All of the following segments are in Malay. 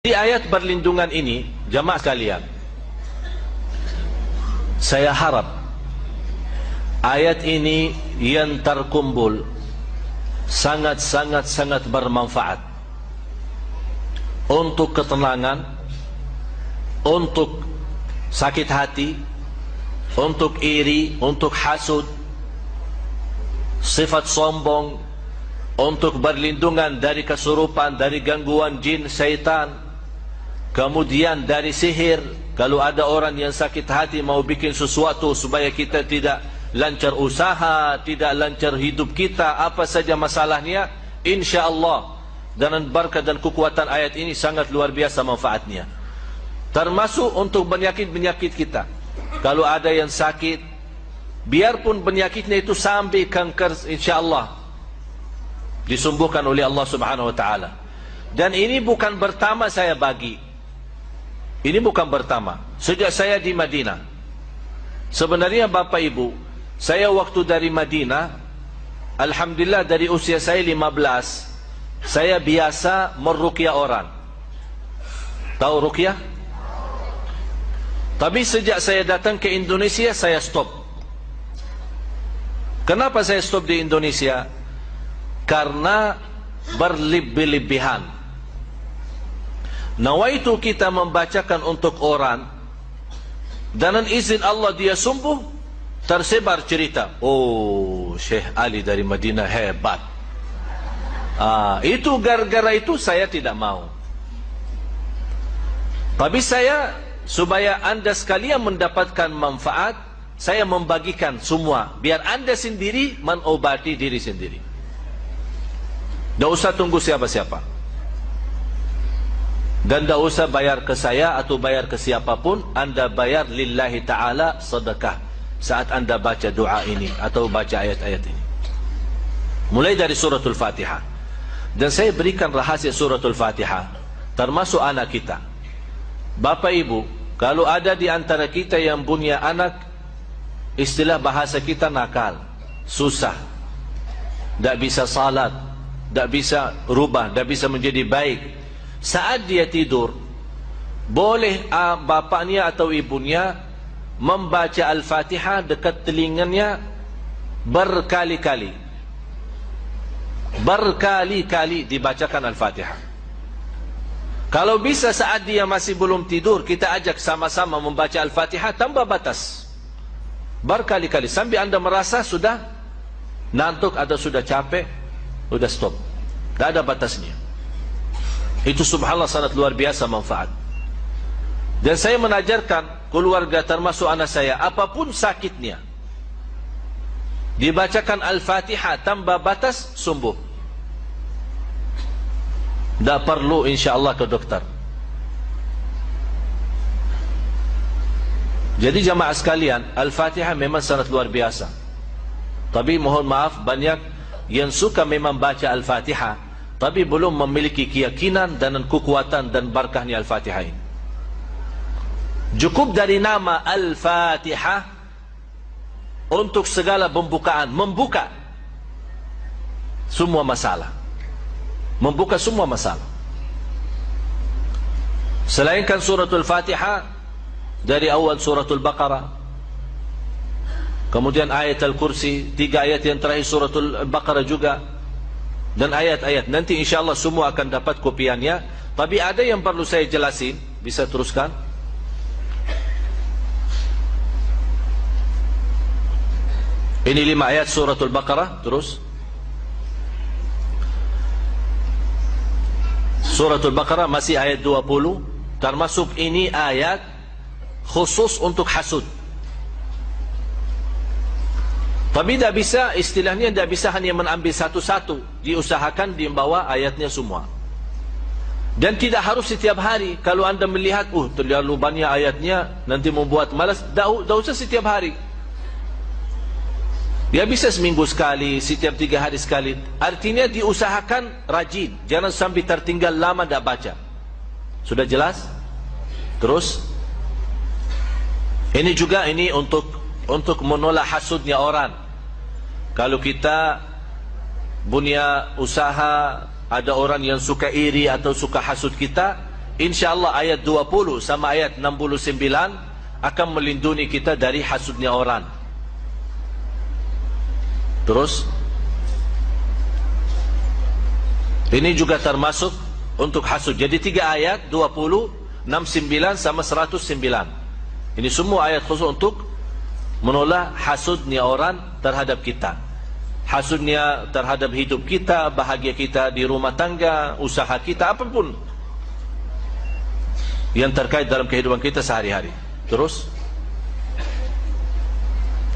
Di ayat perlindungan ini, jamaah sekalian, saya harap ayat ini yang terkumpul sangat bermanfaat untuk ketenangan, untuk sakit hati, untuk iri, untuk hasud, sifat sombong, untuk berlindungan dari kesurupan, dari gangguan jin, syaitan, kemudian dari sihir. Kalau ada orang yang sakit hati mau bikin sesuatu supaya kita tidak lancar usaha, tidak lancar hidup kita, apa saja masalahnya, insyaAllah dengan berkat dan kekuatan ayat ini sangat luar biasa manfaatnya. Termasuk untuk penyakit-penyakit kita. Kalau ada yang sakit, biarpun penyakitnya itu sampai kanker, insyaAllah disembuhkan oleh Allah Subhanahu Wa Taala. Dan ini bukan pertama saya bagi. Ini bukan pertama. Sejak saya di Madinah. Sebenarnya Bapak Ibu, saya waktu dari Madinah, alhamdulillah dari usia saya 15, saya biasa meruqyah orang. Tahu ruqyah? Tapi sejak saya datang ke Indonesia, saya stop. Kenapa saya stop di Indonesia? Karena berlebih-lebihan. Nawaitu kita membacakan untuk orang, dan dengan izin Allah dia sembuh, tersebar cerita, oh Syekh Ali dari Madinah hebat. Itu gara-gara itu saya tidak mau. Tapi saya, supaya anda sekalian mendapatkan manfaat, saya membagikan semua, biar anda sendiri mengobati diri sendiri. Tidak usah tunggu siapa-siapa. Dan tidak usah bayar ke saya atau bayar ke siapapun. Anda bayar lillahi ta'ala sedekah saat anda baca doa ini atau baca ayat-ayat ini. Mulai dari suratul Fatihah. Dan saya berikan rahasia suratul Fatihah, termasuk anak kita. Bapak Ibu, kalau ada di antara kita yang punya anak, istilah bahasa kita nakal, susah, tidak bisa salat, tidak bisa rubah, tidak bisa menjadi baik. Saat dia tidur, boleh bapaknya atau ibunya membaca Al-Fatihah dekat telinganya berkali-kali. Berkali-kali dibacakan Al-Fatihah. Kalau bisa saat dia masih belum tidur, kita ajak sama-sama membaca Al-Fatihah tanpa batas. Berkali-kali, sampai anda merasa sudah ngantuk atau sudah capek, sudah stop. Tidak ada batasnya. Itu subhanallah sangat luar biasa manfaat. Dan saya menajarkan keluarga termasuk anak saya, apapun sakitnya, dibacakan Al-Fatihah tanpa batas, sembuh. Tak perlu insyaAllah ke dokter. Jadi jamaah sekalian, Al-Fatihah memang sangat luar biasa. Tapi mohon maaf, banyak yang suka memang baca Al-Fatihah, tapi belum memiliki keyakinan dan kekuatan dan barakahnya Al-Fatihah ini. Cukup dari nama Al-Fatihah untuk segala pembukaan, membuka semua masalah. Membuka semua masalah. Selainkan suratul Fatihah, dari awal suratul Baqarah, kemudian ayat Al-Kursi, 3 ayat yang terakhir suratul Baqarah juga, dan ayat-ayat nanti insyaAllah semua akan dapat kopiannya. Tapi ada yang perlu saya jelasin. Bisa teruskan? Ini 5 ayat suratul Baqarah. Terus suratul Baqarah masih ayat 20. Termasuk ini ayat khusus untuk hasud. Tapi tidak bisa, istilahnya tidak bisa hanya mengambil satu-satu. Diusahakan dibawa ayatnya semua. Dan tidak harus setiap hari. Kalau anda melihat, terlalu banyak ayatnya, nanti membuat malas, tidak usah setiap hari. Dia bisa seminggu sekali, setiap 3 hari sekali. Artinya diusahakan rajin. Jangan sampai tertinggal lama tidak baca. Sudah jelas? Terus ini juga ini untuk menolak hasudnya orang. Kalau kita punya usaha, ada orang yang suka iri atau suka hasud kita, InsyaAllah ayat 20 sama ayat 69 akan melindungi kita dari hasudnya orang. Terus ini juga termasuk untuk hasud. Jadi 3 ayat, 20, 69 sama 109. Ini semua ayat khusus untuk menolak hasudnya orang terhadap kita. Hasudnya terhadap hidup kita, bahagia kita di rumah tangga, usaha kita, apapun yang terkait dalam kehidupan kita sehari-hari. Terus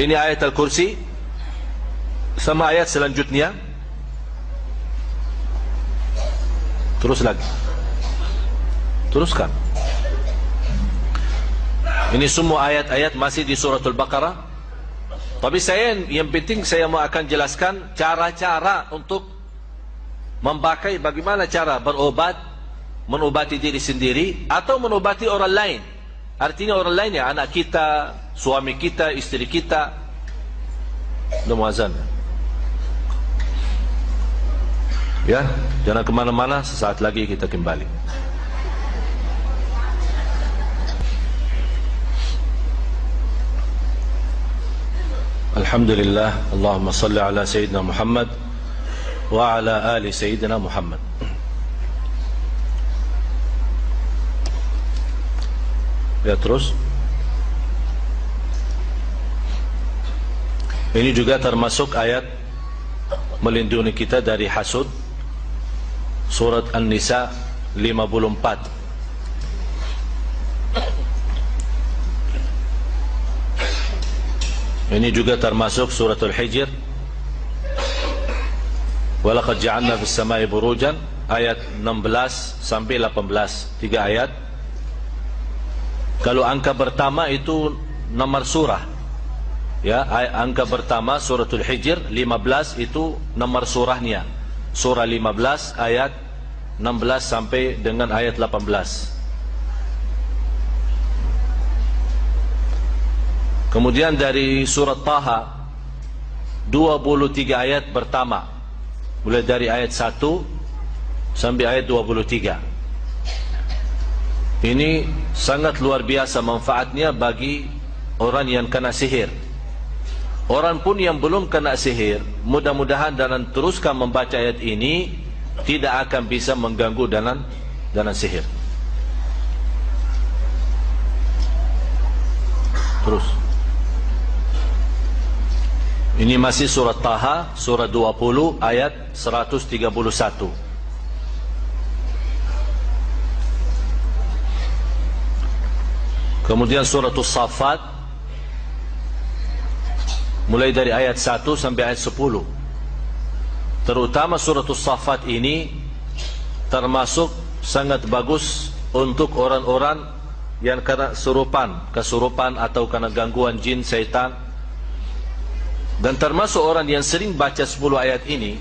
ini ayat Al-Kursi sama ayat selanjutnya. Terus lagi. Teruskan. Ini semua ayat-ayat masih di suratul Baqarah. Tapi yang penting saya mau akan jelaskan cara-cara untuk memakai, bagaimana cara berobat, menobati diri sendiri atau menobati orang lain. Artinya orang lain ya, anak kita, suami kita, istri kita. Udah mau azan ya, jangan kemana-mana, sesaat lagi kita kembali. Alhamdulillah, Allahumma salli ala Sayyidina Muhammad wa ala ali Sayyidina Muhammad. Ya, terus ini juga termasuk ayat melindungi kita dari hasud. Surat An-Nisa 54. Ini juga termasuk suratul Hijr. Walaqad ja'alna fis samai burujan, ayat 16 sampai 18, 3 ayat. Kalau angka pertama itu nomor surah, ya, angka pertama suratul Hijr 15 itu nomor surahnya, surah 15 ayat 16 sampai dengan ayat 18. Kemudian dari surat Taha 23 ayat pertama, mulai dari ayat 1 sampai ayat 23. Ini sangat luar biasa manfaatnya bagi orang yang kena sihir. Orang pun yang belum kena sihir, mudah-mudahan dan teruskan membaca ayat ini, tidak akan bisa mengganggu dengan sihir. Terus ini masih surat Taha, surat 20 ayat 131. Kemudian surat As-Saffat mulai dari ayat 1 sampai ayat 10. Terutama surat As-Saffat ini termasuk sangat bagus untuk orang-orang yang kena kesurupan atau kena gangguan jin, syaitan. Dan termasuk orang yang sering baca 10 ayat ini,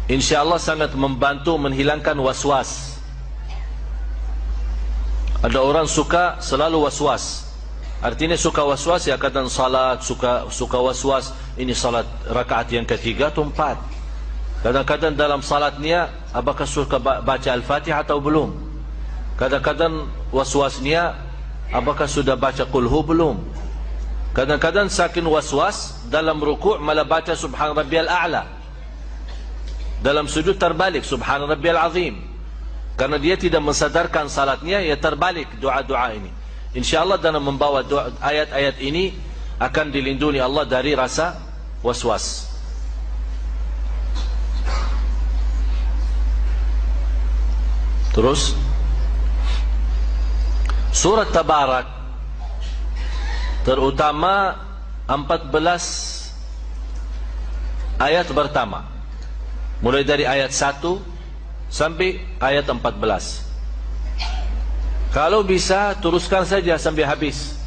InsyaAllah sangat membantu menghilangkan was-was. Ada orang suka selalu was-was. Artinya suka was-was, ya kadang salat suka was-was, ini salat rakaat yang ketiga atau 4. Kadang-kadang dalam salatnya apakah suka baca Al-Fatihah atau belum. Kadang-kadang was-wasnya apakah sudah baca Qul Hu belum. Kadang-kadang saking was-was dalam ruku' malah baca Subhan Rabbiyal A'la. Dalam sujud terbalik Subhan Rabbiyal Azim. Karena dia tidak mensadarkan salatnya, ya terbalik doa-doa ini. InsyaAllah dalam membawa ayat-ayat ini akan dilindungi Allah dari rasa was-was. Terus surat Tabarak, terutama 14 ayat pertama, mulai dari ayat 1 sampai ayat 14. Kalau bisa teruskan saja sampai habis.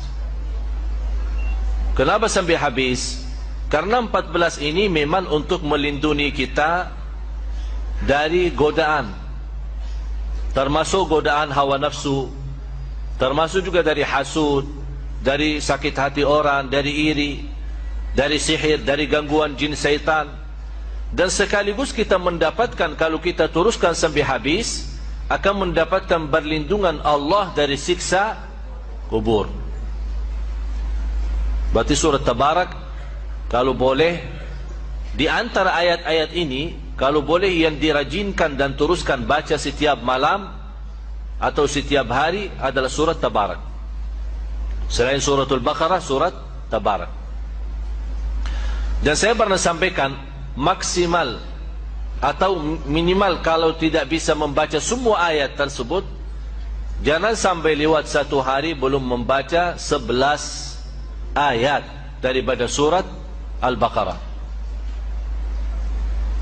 Kenapa sampai habis? Karena 14 ini memang untuk melindungi kita dari godaan, termasuk godaan hawa nafsu, termasuk juga dari hasud, dari sakit hati orang, dari iri, dari sihir, dari gangguan jin syaitan. Dan sekaligus kita mendapatkan, kalau kita teruskan sampai habis, akan mendapatkan perlindungan Allah dari siksa kubur. Berarti surat Tabarak, kalau boleh di antara ayat-ayat ini, kalau boleh yang dirajinkan dan teruskan baca setiap malam atau setiap hari adalah surat Tabarak. Selain suratul Baqarah, surat Tabarak. Dan saya pernah sampaikan, maksimal atau minimal kalau tidak bisa membaca semua ayat tersebut, jangan sampai lewat satu hari belum membaca 11 ayat daripada surat Al-Baqarah.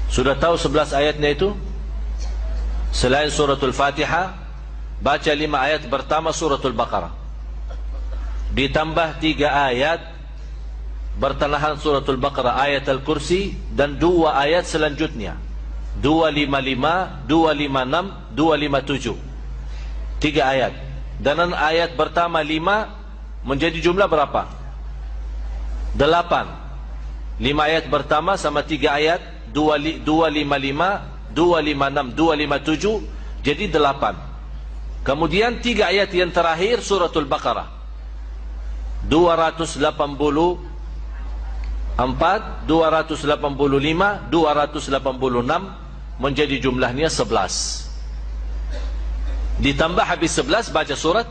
Sudah tahu 11 ayatnya itu? Selain suratul Fatihah, baca 5 ayat pertama suratul Baqarah, ditambah 3 ayat bertengahan suratul Baqarah, ayat Al-Kursi, dan 2 ayat selanjutnya, 255, 256, 257, 3 ayat. Dan ayat pertama 5 menjadi jumlah berapa? 8. 5 ayat pertama sama 3 ayat, 255, 256, 257, jadi 8. Kemudian 3 ayat yang terakhir suratul Baqarah, 284, 285, 286, menjadi jumlahnya 11. Ditambah habis 11 baca surat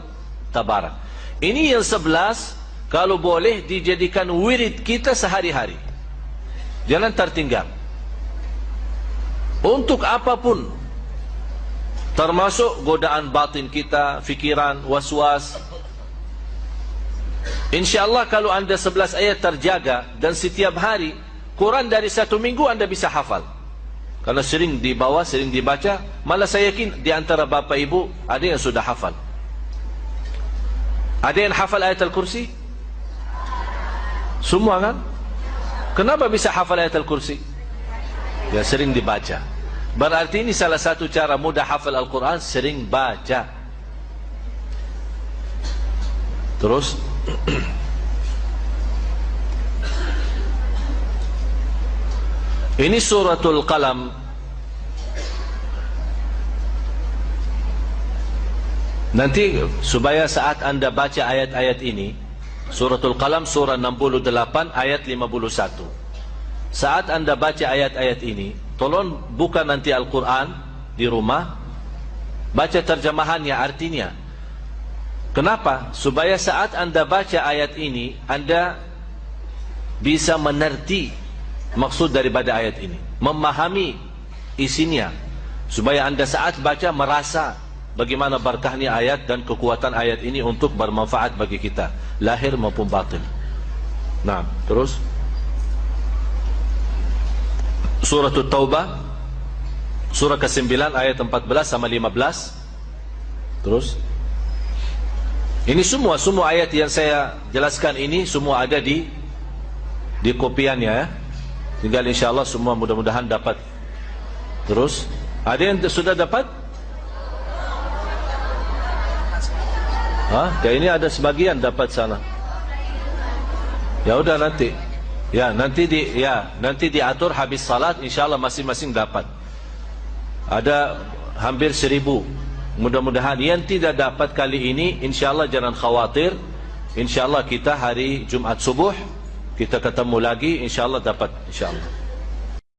Tabarak. Ini yang 11 kalau boleh dijadikan wirid kita sehari-hari, jangan tertinggal. Untuk apapun, termasuk godaan batin kita, fikiran, waswas. InsyaAllah kalau anda 11 ayat terjaga dan setiap hari, Quran dari 1 minggu anda bisa hafal. Karena sering dibawa, sering dibaca. Malah saya yakin di antara bapa ibu ada yang sudah hafal. Ada yang hafal ayat Al-Kursi? Semua kan? Kenapa bisa hafal ayat Al-Kursi? Ya, sering dibaca. Berarti ini salah satu cara mudah hafal Al-Quran, sering baca. Terus ini suratul Qalam. Nanti supaya saat anda baca ayat-ayat ini, suratul Qalam surah 68 ayat 51. Saat anda baca ayat-ayat ini, tolong buka nanti Al-Quran di rumah, baca terjemahannya, artinya. Kenapa? Supaya saat anda baca ayat ini, anda bisa mengerti maksud daripada ayat ini, memahami isinya, supaya anda saat baca merasa bagaimana berkahnya ayat dan kekuatan ayat ini untuk bermanfaat bagi kita, lahir maupun batin. Nah, terus surah At-Taubah, surah ke-9 ayat 14 sama 15. Terus ini semua ayat yang saya jelaskan ini semua ada di kopiannya ya. Tinggal insyaAllah semua mudah-mudahan dapat. Terus ada yang sudah dapat? Kayak ini ada sebagian dapat sana. Ya udah nanti. Ya nanti diatur habis salat insyaallah masing-masing dapat. Ada hampir 1000. Mudah-mudahan yang tidak dapat kali ini insyaallah jangan khawatir. Insyaallah kita hari Jumat subuh kita ketemu lagi, insyaallah dapat insyaallah.